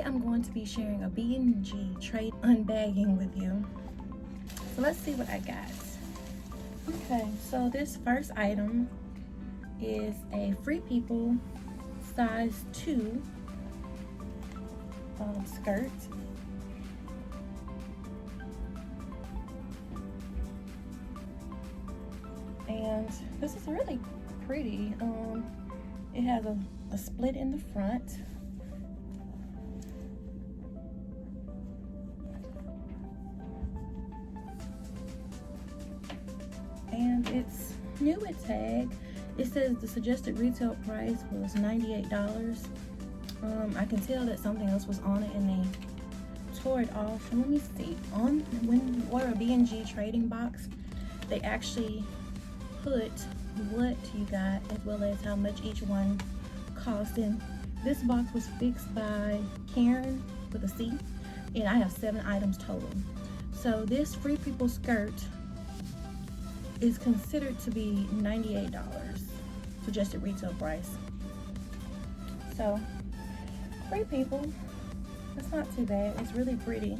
I'm going to be sharing a B&G trade unbagging with you. So let's see what I got. Okay, so this first item is a Free People size 2 skirt. And this is really pretty. It has a split in the front. And it's new at tag. It says the suggested retail price was $98. I can tell that something else was on it and they tore it off. And let me see. When you order a B&G trading box, they actually put what you got as well as how much each one cost. And this box was fixed by Karen with a C, and I have 7 items total. So this Free People skirt is considered to be $98 suggested retail price. So Free People, that's not too bad. It's really pretty.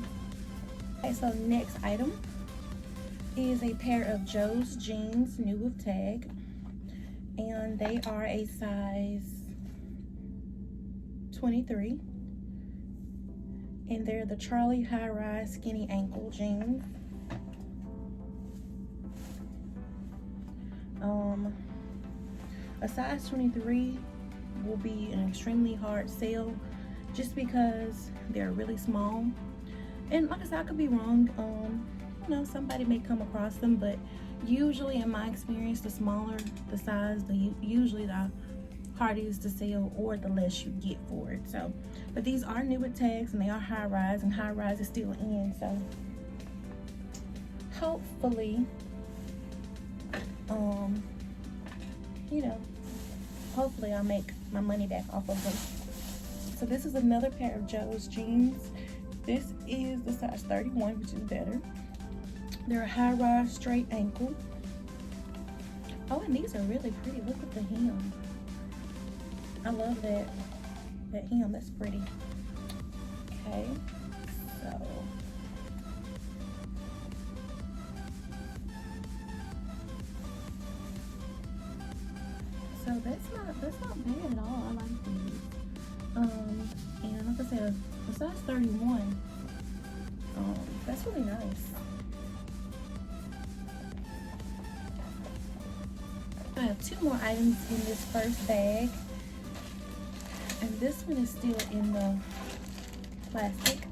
Okay, so next item is a pair of Joe's jeans, new with tag, and they are a size 23, and they're the Charlie high rise skinny ankle jeans. A size 23 will be an extremely hard sell just because they're really small, and like I said, I could be wrong. You know, somebody may come across them, but usually in my experience, the smaller the size, usually the harder it is to sell or the less you get for it. So, but these are new with tags and they are high rise, and high rise is still in, so hopefully you know, hopefully I'll make my money back off of them. So this is another pair of Joe's jeans. This is the size 31, which is better. They're a high-rise straight ankle. Oh, and these are really pretty. Look at the hem. I love that hem. That's pretty. Okay, so that's not bad at all. I like these. And like I said, the size 31. That's really nice. I have 2 more items in this first bag, and this one is still in the plastic.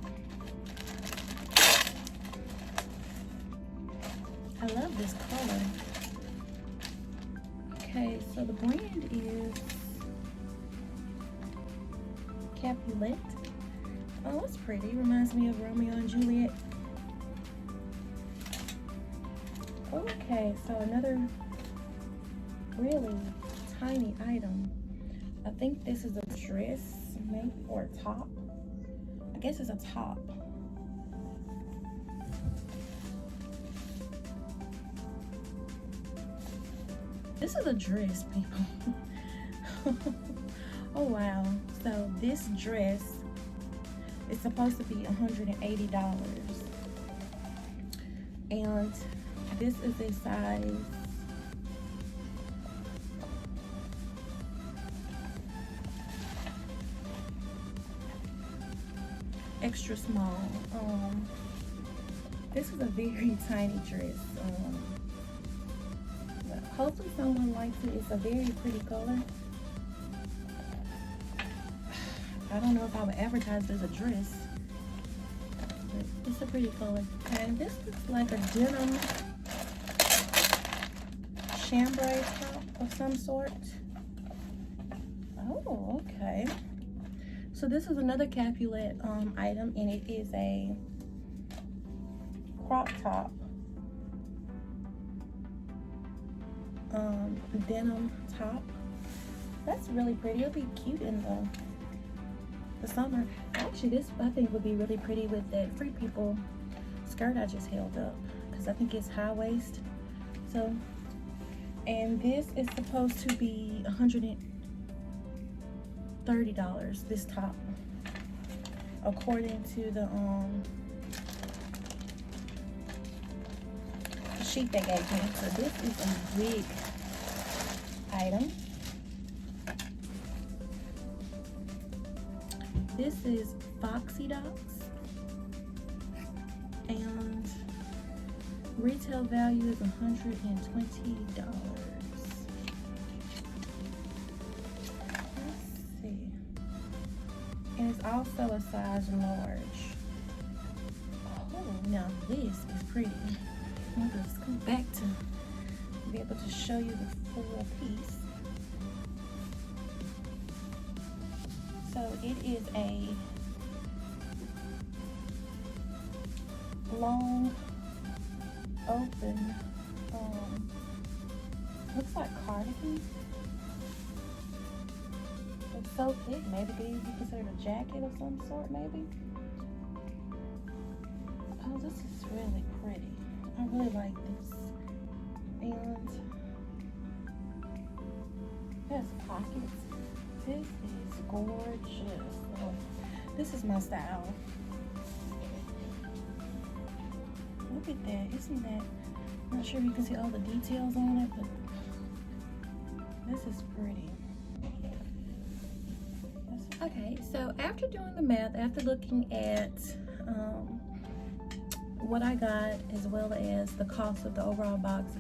I love this color. Okay, so the brand is Capulet. Oh, it's pretty. Reminds me of Romeo and Juliet. Okay, so another really tiny item. I think this is a dress, maybe, or a top. I guess it's a top. This is a dress, people. Oh wow. So this dress is supposed to be $180, and this is a size extra small. This is a very tiny dress. But hopefully someone likes it. It's a very pretty color. I don't know if I would advertise it as a dress, but it's a pretty color. And this looks like a denim chambray top of some sort. Oh, okay. So this is another Capulet item, and it is a crop top denim top. That's really pretty. It'll be cute in the summer. Actually, this I think would be really pretty with that Free People skirt I just held up, because I think it's high waist. So, and this is supposed to be $130, this top. according to the sheet they gave me. So this is a big item. This is Foxy Docs, and retail value is $120. And it's also a size large. Oh, now this is pretty. I'm gonna just come back to be able to show you the full piece. So it is a long, open, looks like cardigan. It's so thick, maybe it could be considered a jacket of some sort, maybe. Oh, this is really pretty. I really like this. And it has pockets. This is gorgeous. Oh, this is my style. Look at that. Isn't that? I'm not sure if you can see all the details on it, but this is pretty. Okay, so after doing the math, after looking at what I got as well as the cost of the overall box,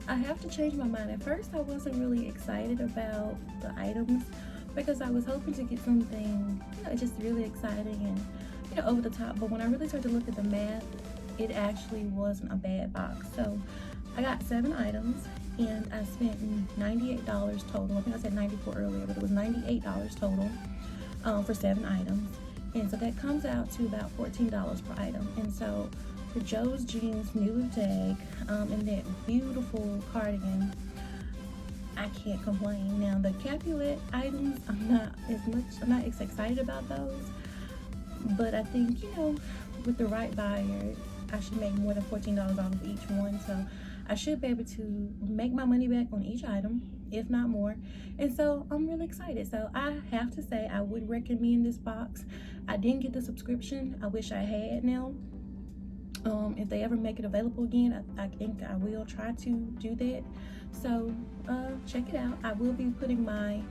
I have to change my mind. At first, I wasn't really excited about the items because I was hoping to get something, you know, just really exciting and, you know, over the top. But when I really started to look at the math, it actually wasn't a bad box. So I got 7 items and I spent $98 total. I think I said 94 earlier, but it was $98 total. For 7 items, and so that comes out to about $14 per item. And so for Joe's Jeans new tag and that beautiful cardigan, I can't complain. Now the Capulet items, I'm not as excited about those, but I think, you know, with the right buyer, I should make more than $14 off of each one. So I should be able to make my money back on each item, if not more. And so I'm really excited. So I have to say, I would recommend this box. I didn't get the subscription. I wish I had now. If they ever make it available again, I think I will try to do that. So check it out. I will be putting my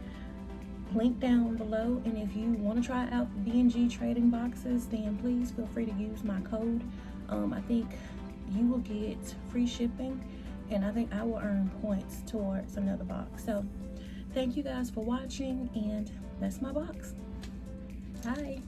link down below, and if you want to try out B&G trading boxes, then please feel free to use my code. I think you will get free shipping, and I think I will earn points towards another box. So thank you guys for watching, and that's my box. Bye.